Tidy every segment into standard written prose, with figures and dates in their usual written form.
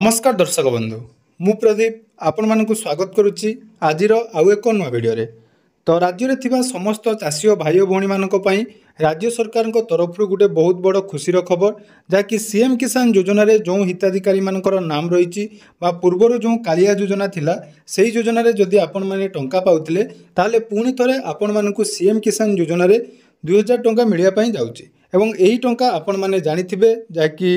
नमस्कार दर्शक बंधु मु प्रदीप आपण मानक स्वागत करुच्ची आज आउ एक नुआ भिडियो तो राज्य में थिबा समस्त चाषी और भाई भौणी मानक पई राज्य सरकार तरफ गोटे बहुत बड़ खुशी खबर जहाँकि सीएम किसान योजना रे जो हिताधिकारी मानकर नाम रही पूर्वर जो कालिया योजना थिला से योजना रे जदि आपण माने टंका पाउथिले ताले पुणी थरे आपण मानकु सीएम किसान योजना रे 2000 टंका मिलिया पई जाउची एवं एही टंका आपण माने जानिथिबे जहाँकि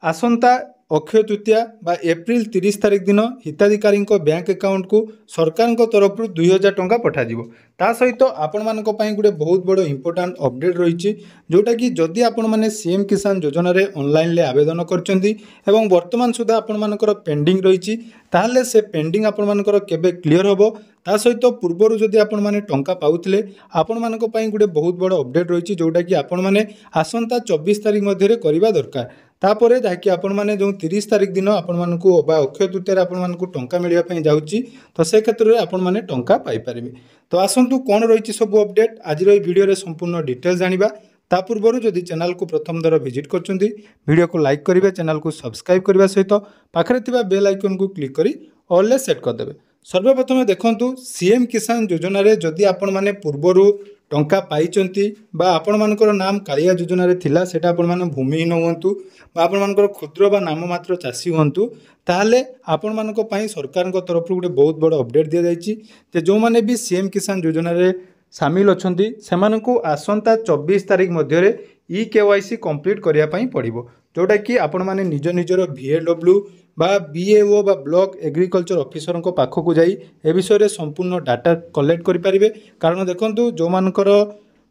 आसंता अक्षय तृतीया बा एप्रिल 30 तारिख दिन हिताधिकारी बैंक अकाउंट को सरकार तरफ 2000 टंका पठाଯିବ ता सहित आपण मानक पई गुटे बहुत बड़ इंपोर्टेंट अपडेट रही जोटा कि जदि आपण माने सीएम किसान योजना रे ऑनलाइन ले आवेदन करचंदी एवं वर्तमान सुधा आपण मानकर पेंडिंग रही ताहले से पेंडिंग आपण मानकर केबे क्लियर होबो ता सहित पूर्वर जदि आपण माने टंका पाउथिले आपण मानक पई गुटे बहुत बड़ अपडेट रही जोटा कि आपण माने आसंता 24 तारिख मध्य करबा दरकार तापर जहाँकि आपण माने जो 30 तारिख दिन आपण मानकु बा अक्षय तृतीया आपण मानकु टंका मिलिया पई जाउची तो से क्षेत्र में आपण माने टंका पाई परिबे। तो आसंतु कोन रही सब अपडेट आज वीडियो रे संपूर्ण डिटेल्स जानिबा ता पूर्व जदि चैनल को प्रथम दर विजिट करचंदी वीडियो को लाइक करिवे चैनल को सब्सक्राइब करबा सहित पाखरे थिबा बेल आइकन को क्लिक करी ऑल ले सेट कर देबे। सर्वप्रथम देखंतु सीएम किसान योजना रे जदि आपण माने पूर्वरु टंका पाइचंती बा आपण मानकर नाम कालिया योजना रे थिला सेटा आपण माने भूमिहीन हुंतु बा आपण मानकर क्षुद्र बा नाम मात्र चाषी हुंतु ताहले आपण मानक पई सरकार को तरफ गोटे बहुत बड़ अपडेट दिया जायछि जे जो माने भी सीएम किसान योजना रे शामिल अछंती सेमानकु आसंता 24 तारिख मध्य रे ई केवाईसी कंप्लीट करिया पई पड़िबो जोटा कि आपण माने निज निजर VLW बा BAO बा ब्लॉक एग्रीकल्चर ऑफिसर को पाखक जाई ए विषय रे संपूर्ण डाटा कलेक्ट करि परिबे। कारण देखंतु जो मानकर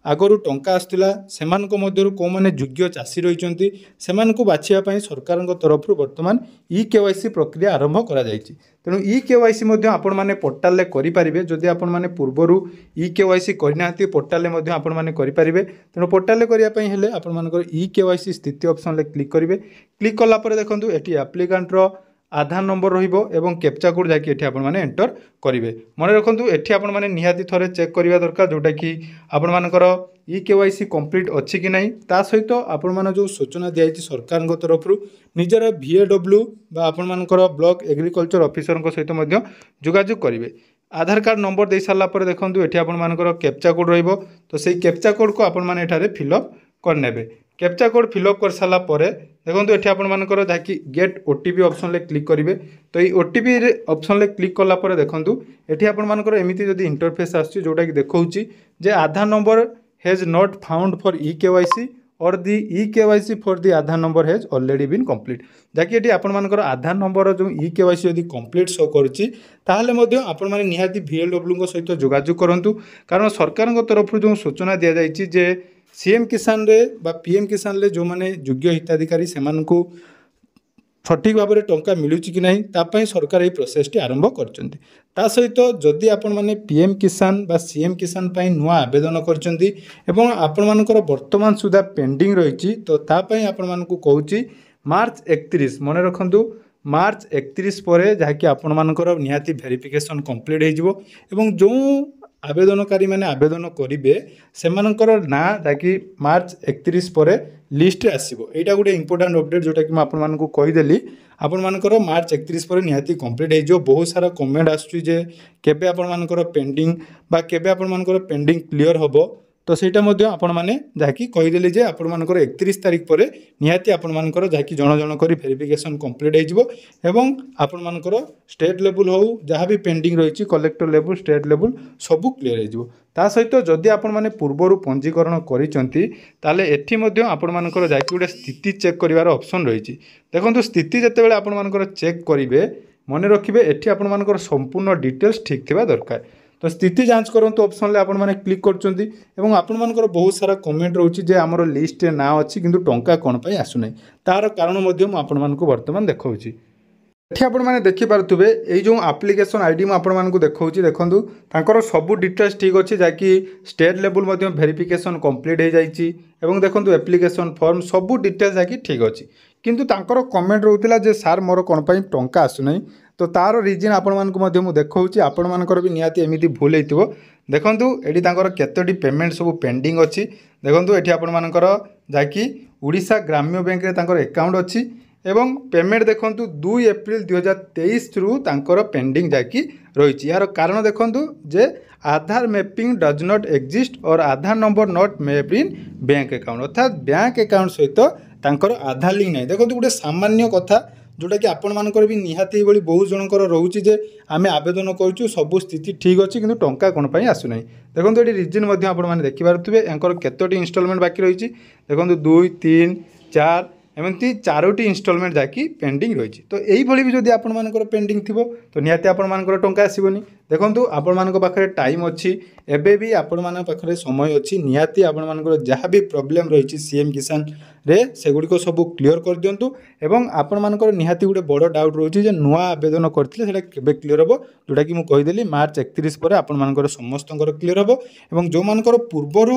आगरू टंका आसतिला सेमानको मध्यरु को माने योग्य चाषी रहिचंती सेमानको बाछिया पई सरकार तरफ वर्तमान ई केवाईसी प्रक्रिया आरंभ करा जायछि। तेणु ई केवाईसी मध्य आपण माने पोर्टाल ले करि परिबे जदि आपण माने पूर्वरु ई केवाईसी करनाती पोर्टाल ले मध्य आपण माने करि परिबे। तेणु पोर्टाल ले करिया पई हेले आपण मानकर ई केवाईसी स्थिति ऑप्शन ले क्लिक करिवे। क्लिक कला परे देखंतु एटी एप्लिकेंट रो आधार नंबर रहिबो एवं कैप्चा कोड जाकि एठी आपण माने एंटर करिवे। मने रखंतु एठी आपण माने निहाती थरे चेक करिवा दरकार जोटा कि आपण मानकर ई केवाईसी कंप्लीट अछि कि नाही ता सहित आपण माने जो सूचना दियाइछि सरकार को तरफ निजर VLW बा आपण मानकर ब्लॉक एग्रीकल्चर ऑफिसर को सहित मध्य जोगाजोग करिवे। आधार कार्ड नंबर दे साला पर देखंतु एठी आपण मानकर कैप्चा कोड रहिबो तो सेही कैप्चा कोड को आपण माने एठारे फिलअप करनेबे। कैप्चा कोड फिलअप कर साला परे देखंतु एठी आपण मानकर जाकि गेट OTP ऑप्शन ले क्लिक करिवे तो ई OTP रे ऑप्शन ले क्लिक कला परे देखंतु एठी आपण मानकर एमिति जदी इंटरफेस आछि जोटा कि देखौछि जे Aadhaar number has not found for e KYC or the e KYC for the Aadhaar number has already been complete जाकि एठी आपण मानकर आधार नंबर जो ई केवाईसी यदि कंप्लीट शो करूछि ताहले मध्य आपण माने निहाती VLW को सहित जोगाजोग करंतु। कारण सरकार तरफ जो सूचना दिया जायछि जे सीएम किसान रे बा पीएम किसान ले जो माने योग्य हिताधिकारी सेमानकु सठिक भाव में टंका मिलूची कि नहीं तापाई सरकार ये प्रोसेस टी आरंभ करचंती। ता सहित जदि आपण माने पीएम किसान बा सीएम किसान पई नुआ आवेदन करचंती एवं आपण मानकर वर्तमान सुधा पेंडिंग रहिछि तो तापाई आपण मानकु कहूची मार्च 31 मने रखंतु मार्च 31 परे जहाँकि आपण मानकर निहाती वेरिफिकेशन कंप्लीट हो एवं जो आवेदनकारी मैंने आवेदन करेंगे से ना ताकि मार्च 31 पर लिस्ट आसो यहाँ गोटे इंपोर्टेंट अपडेट जोटा कि मुझे कहीदेली आपण मानकर मार्च 31 पर निहाती कंप्लीट हो। बहुत सारा कमेंट आसुचे केबे आपण मानकर पेंडिंग बा केबे आपण मानकर पेंडिंग क्लियर होबो तो सेटा मध्य आपण माने जाकि कहीदेली जे आपण मानकर 31 तारिख पर निहाती आपण मानकर जाकि जण जण करी वेरिफिकेशन कंप्लीट हो एवं आपण मानकर स्टेट लेवल हो जहाँ भी पेंडिंग रही कलेक्टर लेवल स्टेट लेवल सबू क्लियर हो। ता सहित जदि आपण माने पूर्वरु पंजीकरण करिसंती ताले एठी मध्य आपण मानकर जाकि गोटे स्थिति चेक करिवार ऑप्शन रही। देखंतु स्थिति जतेबेले आपण मानकर चेक करिवे मने रखिबे एठी आपण मानकर संपूर्ण डिटेल्स ठीक थिबा दरकार। तो स्थिति जांच करंतु ऑप्शन ले आपण माने क्लिक करचंती एवं आपण मानकर बहुत सारा कमेंट रहउची जे हमरो लिस्ट रे ना अछि किंतु टंका कोन पई आसु नै तार कारण मध्य म आपण मानको वर्तमान देखाउची। एठी आपण माने देखि पारथुबे एई जो एप्लिकेशन आईडी म आपण मानको देखाउची देखंतु तांकर सब डिटेल्स ठीक अछि जाकि स्टेट लेवल मध्य वेरिफिकेशन कंप्लीट हे जाईची एवं देखंतु एप्लिकेशन फॉर्म सब डिटेल्स जाकि ठीक अछि किंतु तांकर कमेंट रहउतिला जे सर मोर कोन पई टंका आसु नै तो तार रिजन आपण मानको मध्य मु देखाउची आपण मानकर भी निहाती एमिति भूल हेतिबो। देखंतु एठी तांकर केतोटी पेमेंट सब पेंडिंग अछि देखंतु एठी आपण मानकर जाकि ओडिशा ग्राम्य बैंक रे तांकर अकाउंट अछि एवं पेमेंट देखूँ 2 एप्रिल 2023 रु तांकर पेंडिंग जाकि रही। यार कारण देखूँ जे Aadhaar mapping does not exist और Aadhaar number not mapped in bank account, अर्थात बैंक अकाउंट सहित तांकर आधार लिंक नहीं। देखो गोटे सामान्य कथा जोटा कि आपण मानकर भी निहाती भाई बहुत जनकर रोचे जे आम आवेदन करूँ सब स्थिति ठीक अच्छी किंतु टंका कौन पर आसूना। देखो ये रिजन आपने देखिपे एंकर केतोटी इंस्टॉलमेंट बाकी रही। देखो 2 3 4 एमती 4टी इंस्टॉलमेंट जाकि पेंडिंग रही। तो यही भी जब आपर पेंडिंग थी तो निहाती आपर टंका आसबनी। देखो आपण पाखे टाइम अच्छी एबे भी आपण पाखे समय अच्छी निहाती आपण जहाँ भी प्रोब्लेम रही सीएम किसान रे सेगुड़िक सब क्लीयर कर दिंतु। एवं आपण निहाती गोटे बड़ डाउट रोचे नुआ आवेदन करते केबे क्लीयर हम जोटा कि मुझे कहीदेली मार्च 31 पर आपण समस्त क्लीयर हम। एवं जो मानकर पूर्वर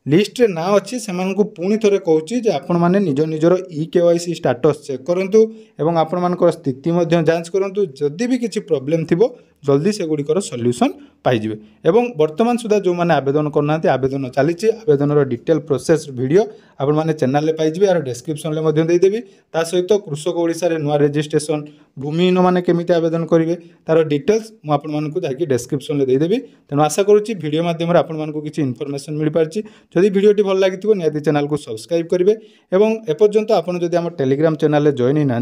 लिस्ट रे ना अच्छी से पुणी थे कहूँ आपण मैंने निज निजर EKYC स्टाटस चेक करूँ एवं आपण मान स्थिति जांच करूँ। जदि भी किसी प्रोब्लेम थी जल्दी से गुड़िकर सल्यूशन पाइबे। एवं वर्तमान सुधा जो मैंने आवेदन करना आवेदन चली आवेदन डिटेल प्रोसेस वीडियो आपण मैंने चैनल में पाइबे यार डिस्क्रिप्शन में देदेवी। ता सहित कृषक ओडिशा रे नुआ रजिस्ट्रेशन भूमिहीन मैंने केमी आवेदन करेंगे तार डिटेल्स मुझे जाकि डिस्क्रिप्शन में देदेवी। तेणु आशा करुँची वीडियो माध्यम आपको किसी इनफॉरमेशन मिल पार्टी। जदि वीडियोटी भल लगी निहाती चैनल को सब्सक्राइब करेंगे। एवं एपर्यंत आपड़ जदि आम टेलीग्राम चैनल जॉइन ही ना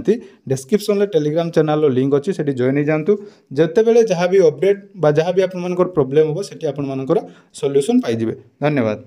डिस्क्रिप्शन में टेलीग्राम चैनल लिंक अच्छी से जॉइन ही जातु। जितेबाला जहाँ भी अपडेट जहाँ भी आप प्रोब्लेम हम से सल्यूशन पाइबे। धन्यवाद।